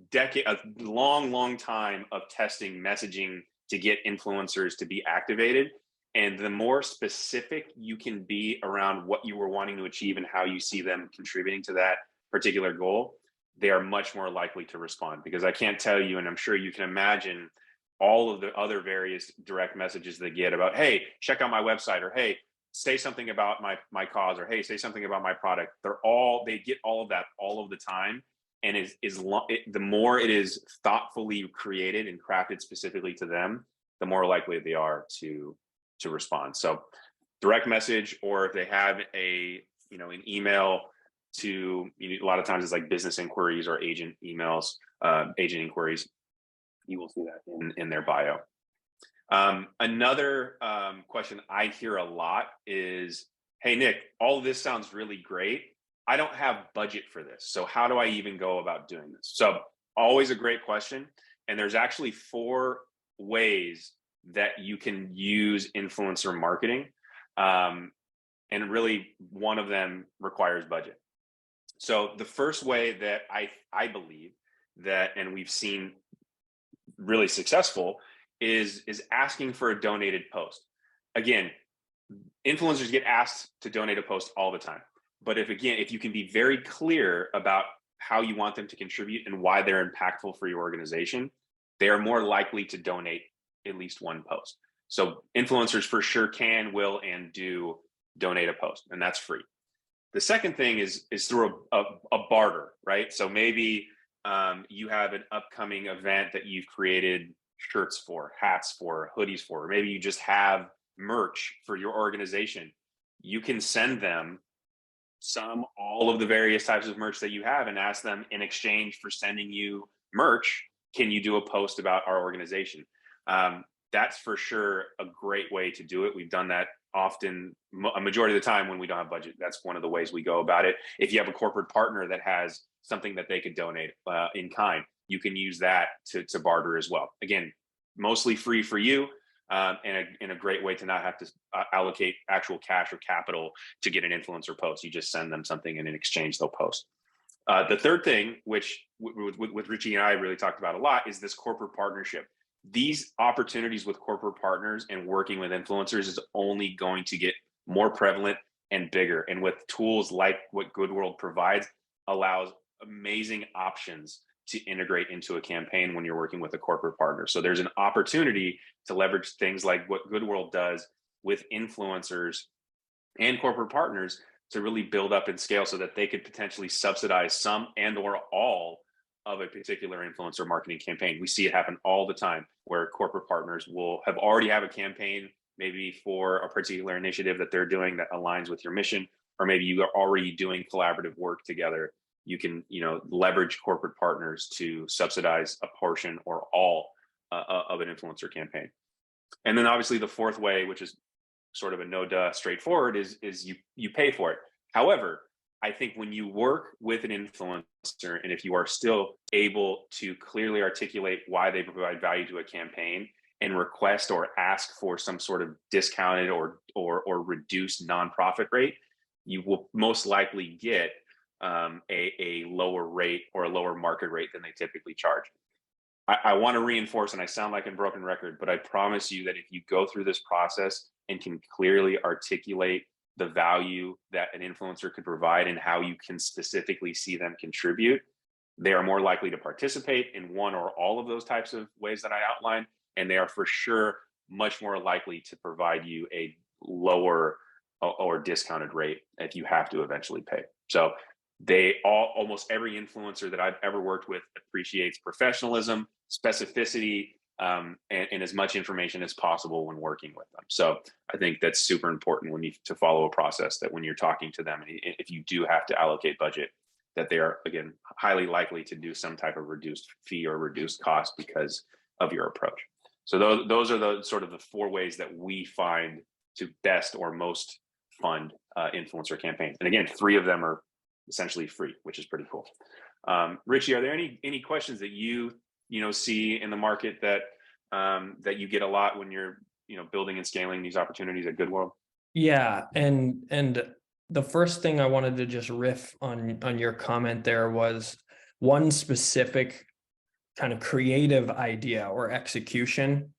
a long time of testing messaging to get influencers to be activated. And the more specific you can be around what you were wanting to achieve and how you see them contributing to that particular goal, they are much more likely to respond. Because I can't tell you, and I'm sure you can imagine, all of the other various direct messages they get about, hey, check out my website, or hey, say something about my cause, or hey, say something about my product. They get all of that all of the time. And the more it is thoughtfully created and crafted specifically to them, the more likely they are to respond. So direct message, or if they have an email to, a lot of times it's like business inquiries or agent emails, agent inquiries, you will see that in their bio. Another question I hear a lot is, hey, Nick, all of this sounds really great. I don't have budget for this. So how do I even go about doing this? So always a great question. And there's actually 4 ways that you can use influencer marketing. And really one of them requires budget. So the first way that I believe that, and we've seen really successful, is asking for a donated post. Again, influencers get asked to donate a post all the time. But if you can be very clear about how you want them to contribute and why they're impactful for your organization, they are more likely to donate at least one post. So influencers for sure can, will, and do donate a post, and that's free. The second thing is through a barter, right? So maybe you have an upcoming event that you've created shirts for, hats for, hoodies for, or maybe you just have merch for your organization. You can send them all of the various types of merch that you have and ask them, in exchange for sending you merch, can you do a post about our organization? That's for sure a great way to do it. We've done that often, a majority of the time when we don't have budget. That's one of the ways we go about it. If you have a corporate partner that has something that they could donate in kind, you can use that to barter as well. Again, mostly free for you, and a great way to not have to allocate actual cash or capital to get an influencer post. You just send them something, and in exchange, they'll post. The third thing, which with Richie and I really talked about a lot, is this corporate partnership. These opportunities with corporate partners and working with influencers is only going to get more prevalent and bigger. And with tools like what Goodworld provides, allows amazing options to integrate into a campaign when you're working with a corporate partner. So there's an opportunity to leverage things like what Goodworld does with influencers and corporate partners to really build up and scale so that they could potentially subsidize some and or all of a particular influencer marketing campaign. We see it happen all the time where corporate partners will already have a campaign, maybe for a particular initiative that they're doing that aligns with your mission, or maybe you are already doing collaborative work together. You can, leverage corporate partners to subsidize a portion or all of an influencer campaign. And then obviously the fourth way, which is sort of a no-duh straightforward, is you pay for it. However, I think when you work with an influencer, and if you are still able to clearly articulate why they provide value to a campaign and request or ask for some sort of discounted or reduced nonprofit rate, you will most likely get a lower rate or a lower market rate than they typically charge. I want to reinforce, and I sound like a broken record, but I promise you that if you go through this process and can clearly articulate the value that an influencer could provide and how you can specifically see them contribute, they are more likely to participate in one or all of those types of ways that I outlined, and they are for sure much more likely to provide you a lower or discounted rate if you have to eventually pay. So almost every influencer that I've ever worked with appreciates professionalism, specificity, and as much information as possible when working with them. So I think that's super important to follow a process, that when you're talking to them, if you do have to allocate budget, that they are, again, highly likely to do some type of reduced fee or reduced cost because of your approach. So those are the sort of the four ways that we find to best or most fund influencer campaigns. And again, 3 of them are essentially free, which is pretty cool. Richie, are there any questions that you see in the market that you get a lot when you're building and scaling these opportunities at Goodworld? Yeah, and the first thing I wanted to just riff on your comment there was one specific kind of creative idea or execution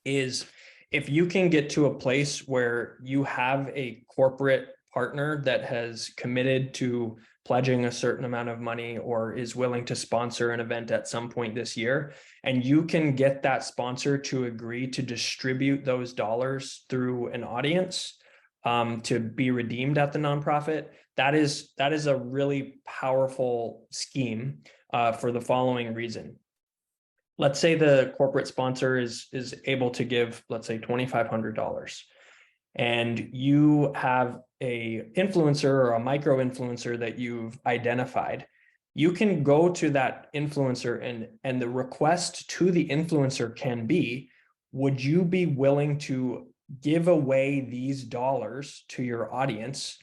is, if you can get to a place where you have a corporate partner that has committed to pledging a certain amount of money or is willing to sponsor an event at some point this year, and you can get that sponsor to agree to distribute those dollars through an audience to be redeemed at the nonprofit, that is a really powerful scheme for the following reason. Let's say the corporate sponsor is able to give, let's say, $2,500. And you have a influencer or a micro influencer that you've identified. You can go to that influencer and the request to the influencer can be, would you be willing to give away these dollars to your audience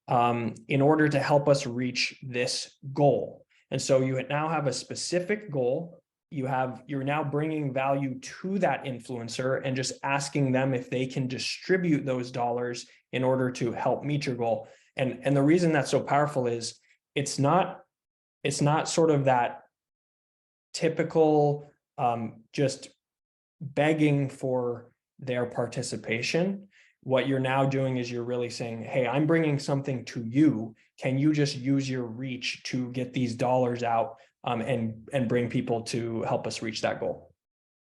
in order to help us reach this goal? And so you now have a specific goal. You're now bringing value to that influencer and just asking them if they can distribute those dollars in order to help meet your goal. And the reason that's so powerful is it's not sort of that typical just begging for their participation. what you're now doing is you're really saying, hey, I'm bringing something to you. Can you just use your reach to get these dollars out and bring people to help us reach that goal?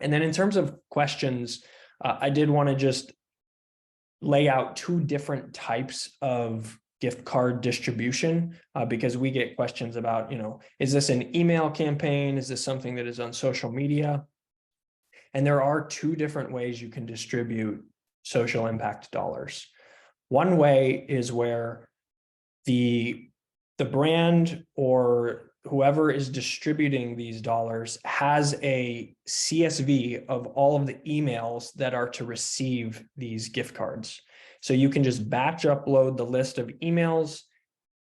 And then in terms of questions, I did want to just lay out two different types of gift card distribution because we get questions about, is this an email campaign? Is this something that is on social media? And there are two different ways you can distribute social impact dollars. One way is where the brand or whoever is distributing these dollars has a CSV of all of the emails that are to receive these gift cards. So you can just batch upload the list of emails,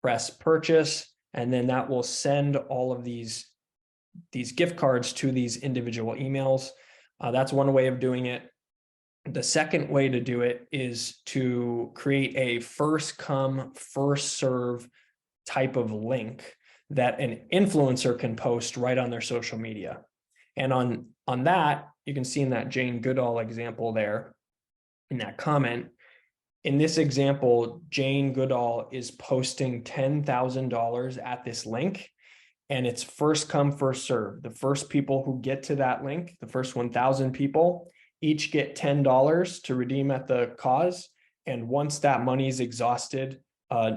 press purchase, and then that will send all of these gift cards to these individual emails. That's one way of doing it. The second way to do it is to create a first come, first serve type of link that an influencer can post right on their social media. And on that, you can see in that Jane Goodall example there, in that comment, in this example, Jane Goodall is posting $10,000 at this link, and it's first come, first serve. The first people who get to that link, the first 1,000 people, each get $10 to redeem at the cause. And once that money is exhausted,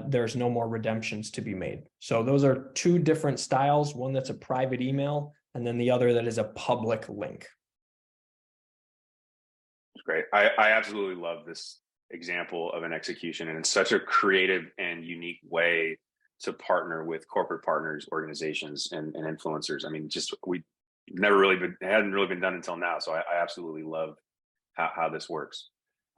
there's no more redemptions to be made. So those are two different styles, one that's a private email, and then the other that is a public link. It's great. I absolutely love this example of an execution, and it's such a creative and unique way to partner with corporate partners, organizations, and influencers. I mean, it hadn't really been done until now. So I absolutely love how this works.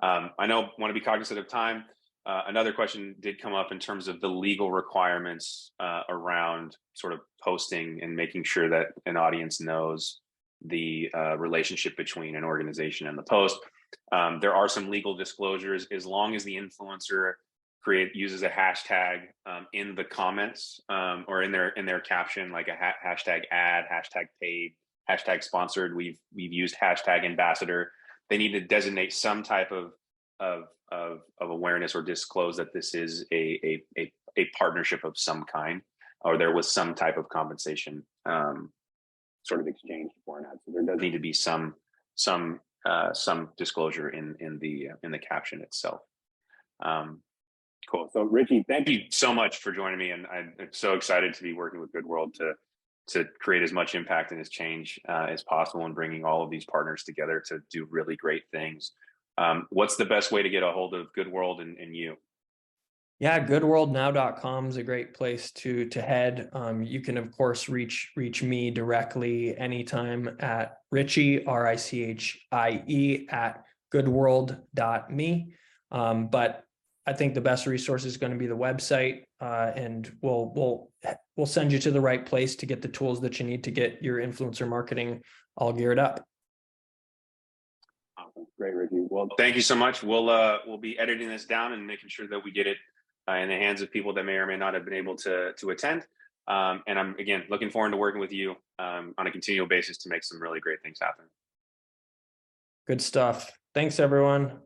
I want to be cognizant of time. Another question did come up in terms of the legal requirements around sort of posting and making sure that an audience knows the relationship between an organization and the post. There are some legal disclosures as long as the influencer uses a hashtag in the comments or in their caption, like a hashtag ad, hashtag paid, hashtag sponsored. We've used hashtag ambassador. They need to designate some type of awareness or disclose that this is a partnership of some kind, or there was some type of compensation sort of exchange for an ad. So there does need to be some disclosure in the caption itself. Cool. So Richie, thank you so much for joining me, and I'm so excited to be working with Goodworld to create as much impact and as change as possible, and bringing all of these partners together to do really great things. What's the best way to get a hold of Goodworld and you? Yeah, goodworldnow.com is a great place to head. You can, of course, reach me directly anytime at Richie, RICHIE, at goodworld.me. But I think the best resource is going to be the website, and we'll send you to the right place to get the tools that you need to get your influencer marketing all geared up. Awesome. Great, Richie. Well, thank you so much. We'll be editing this down and making sure that we get it in the hands of people that may or may not have been able to attend. And I'm, again, looking forward to working with you on a continual basis to make some really great things happen. Good stuff. Thanks, everyone.